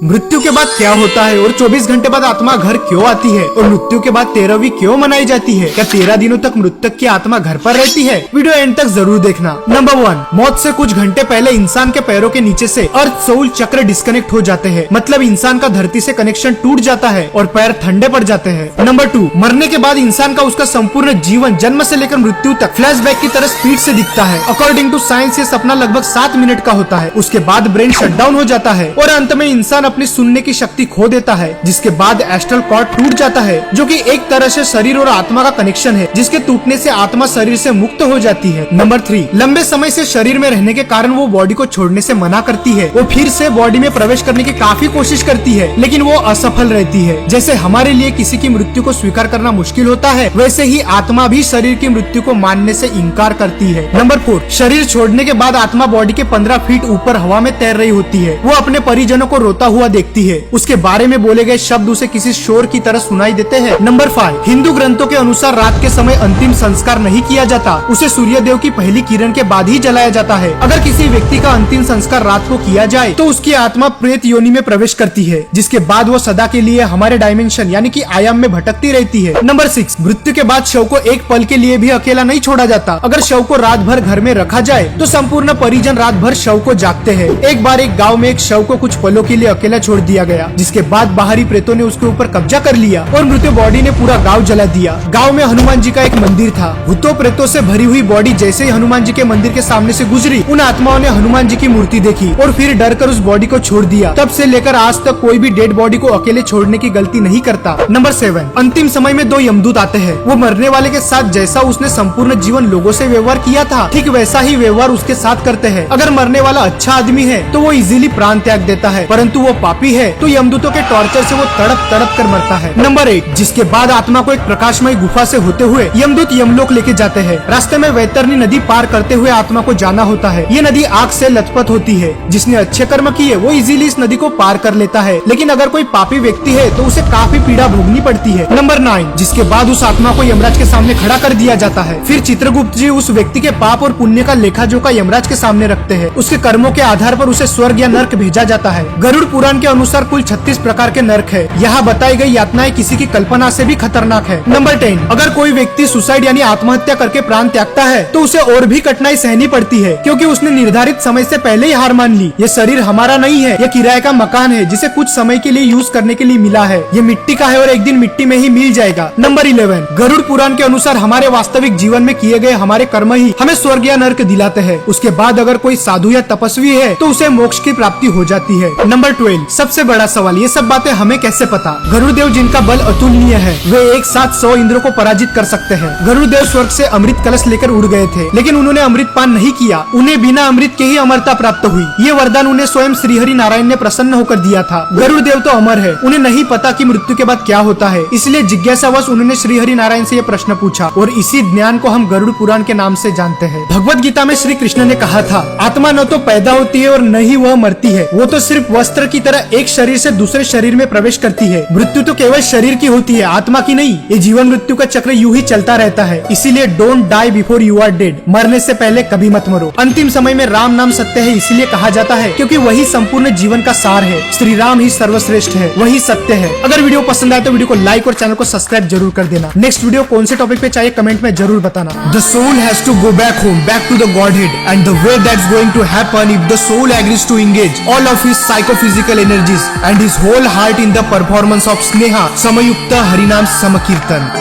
मृत्यु के बाद क्या होता है और 24 घंटे बाद आत्मा घर क्यों आती है और मृत्यु के बाद 13वीं क्यों मनाई जाती है? क्या 13 दिनों तक मृतक की आत्मा घर पर रहती है? वीडियो एंड तक जरूर देखना। नंबर 1, मौत से कुछ घंटे पहले इंसान के पैरों के नीचे से अर्थ सोल चक्र डिस्कनेक्ट हो जाते हैं, मतलब इंसान का धरती से कनेक्शन टूट जाता है और पैर ठंडे पड़ जाते हैं। नंबर 2, मरने के बाद इंसान का उसका संपूर्ण जीवन जन्म से लेकर मृत्यु तक फ्लैशबैक की तरह स्पीड से दिखता है। अकॉर्डिंग टू साइंस ये सपना लगभग 7 मिनट का होता है। उसके बाद ब्रेन शटडाउन हो जाता है और अंत में इंसान अपनी सुनने की शक्ति खो देता है, जिसके बाद एस्ट्रल कॉर्ड टूट जाता है, जो कि एक तरह से शरीर और आत्मा का कनेक्शन है, जिसके टूटने से आत्मा शरीर से मुक्त हो जाती है। नंबर 3, लंबे समय से शरीर में रहने के कारण वो बॉडी को छोड़ने से मना करती है। वो फिर से बॉडी में प्रवेश करने की काफी कोशिश करती है, लेकिन वो असफल रहती है। जैसे हमारे लिए किसी की मृत्यु को स्वीकार करना मुश्किल होता है, वैसे ही आत्मा भी शरीर की मृत्यु को मानने से इनकार करती है। नंबर 4, शरीर छोड़ने के बाद आत्मा बॉडी के 15 फीट ऊपर हवा में तैर रही होती है। वो अपने परिजनों को रोता हुआ देखती है। उसके बारे में बोले गए शब्द उसे किसी शोर की तरह सुनाई देते हैं। नंबर 5, हिंदू ग्रंथों के अनुसार रात के समय अंतिम संस्कार नहीं किया जाता, उसे सूर्य देव की पहली किरण के बाद ही जलाया जाता है। अगर किसी व्यक्ति का अंतिम संस्कार रात को किया जाए तो उसकी आत्मा प्रेत योनि में प्रवेश करती है, जिसके बाद वो सदा के लिए हमारे डायमेंशन यानी कि आयाम में भटकती रहती है। नंबर 6, मृत्यु के बाद शव को एक पल के लिए भी अकेला नहीं छोड़ा जाता। अगर शव को रात भर घर में रखा जाए तो संपूर्ण परिजन रात भर शव को जागते हैं। एक बार एक गाँव में एक शव को कुछ पलों के लिए अकेला छोड़ दिया गया, जिसके बाद बाहरी प्रेतों ने उसके ऊपर कब्जा कर लिया और मृत बॉडी ने पूरा गांव जला दिया। गांव में हनुमान जी का एक मंदिर था। भूतों प्रेतों से भरी हुई बॉडी जैसे ही हनुमान जी के मंदिर के सामने से गुजरी, उन आत्माओं ने हनुमान जी की मूर्ति देखी और फिर डर कर उस बॉडी को छोड़ दिया। तब से लेकर आज तक कोई भी डेड बॉडी को अकेले छोड़ने की गलती नहीं करता। नंबर 7, अंतिम समय में 2 यमदूत आते हैं। वो मरने वाले के साथ जैसा उसने संपूर्ण जीवन लोगों से व्यवहार किया था, ठीक वैसा ही व्यवहार उसके साथ करते हैं। अगर मरने वाला अच्छा आदमी है तो वो इजीली प्राण त्याग देता है, परंतु वो पापी है तो यमदूतों के टॉर्चर से वो तड़प तड़प कर मरता है। नंबर 8, जिसके बाद आत्मा को एक प्रकाशमय गुफा से होते हुए यमदूत यमलोक लेके जाते हैं। रास्ते में वैतरणी नदी पार करते हुए आत्मा को जाना होता है। ये नदी आग से लथपथ होती है। जिसने अच्छे कर्म किए वो इजीली इस नदी को पार कर लेता है, लेकिन अगर कोई पापी व्यक्ति है तो उसे काफी पीड़ा भोगनी पड़ती है। नंबर 9, जिसके बाद उस आत्मा को यमराज के सामने खड़ा कर दिया जाता है। फिर चित्रगुप्त जी उस व्यक्ति के पाप और पुण्य का लेखा जोखा यमराज के सामने रखते हैं। उसके कर्मों के आधार पर उसे स्वर्ग या नर्क भेजा जाता है। गरुड़ पुराण के अनुसार कुल 36 प्रकार के नर्क है। यहाँ बताई गई यातनाएं किसी की कल्पना से भी खतरनाक है। नंबर 10, अगर कोई व्यक्ति सुसाइड यानी आत्महत्या करके प्राण त्यागता है तो उसे और भी कठिनाई सहनी पड़ती है, क्योंकि उसने निर्धारित समय से पहले ही हार मान ली। ये शरीर हमारा नहीं है, ये किराए का मकान है जिसे कुछ समय के लिए यूज करने के लिए मिला है। ये मिट्टी का है और एक दिन मिट्टी में ही मिल जाएगा। नंबर 11, गरुड़ पुराण के अनुसार हमारे वास्तविक जीवन में किए गए हमारे कर्म ही हमें स्वर्ग या नर्क दिलाते हैं। उसके बाद अगर कोई साधु या तपस्वी है तो उसे मोक्ष की प्राप्ति हो जाती है। नंबर 12, सबसे बड़ा सवाल, ये सब बातें हमें कैसे पता? गरुड़ देव जिनका बल अतुलनीय है, वे एक साथ 100 इंद्रों को पराजित कर सकते हैं। गरुड़ देव स्वर्ग से अमृत कलश लेकर उड़ गए थे, लेकिन उन्होंने अमृत पान नहीं किया। उन्हें बिना अमृत के ही अमरता प्राप्त हुई। ये वरदान उन्हें स्वयं श्रीहरि नारायण ने प्रसन्न होकर दिया था। गरुड़ देव तो अमर है, उन्हें नहीं पता कि मृत्यु के बाद क्या होता है, इसलिए जिज्ञासावश उन्होंने श्रीहरि नारायण से ये प्रश्न पूछा और इसी ज्ञान को हम गरुड़ पुराण के नाम से जानते हैं। भगवत गीता में श्री कृष्ण ने कहा था, आत्मा न तो पैदा होती है और न ही वह मरती है, वो तो सिर्फ वस्त्र की तरह एक शरीर से दूसरे शरीर में प्रवेश करती है। मृत्यु तो केवल शरीर की होती है, आत्मा की नहीं। ये जीवन मृत्यु का चक्र यूं ही चलता रहता है, इसीलिए don't die before you are dead, मरने से पहले कभी मत मरो। अंतिम समय में राम नाम सत्य है इसीलिए कहा जाता है क्योंकि वही संपूर्ण जीवन का सार है। श्री राम ही सर्वश्रेष्ठ है, वही सत्य है। अगर वीडियो पसंद आए तो वीडियो को लाइक और चैनल को सब्सक्राइब जरूर कर देना। नेक्स्ट वीडियो कौन से टॉपिक पे चाहिए कमेंट में जरूर बताना। The soul has to go back home, back to the Godhead, and the way that's going to happen if the soul agrees to engage all of his psychophysical energies and his whole heart in the performance of स्नेहा समयुक्त हरिनाम समकीर्तन।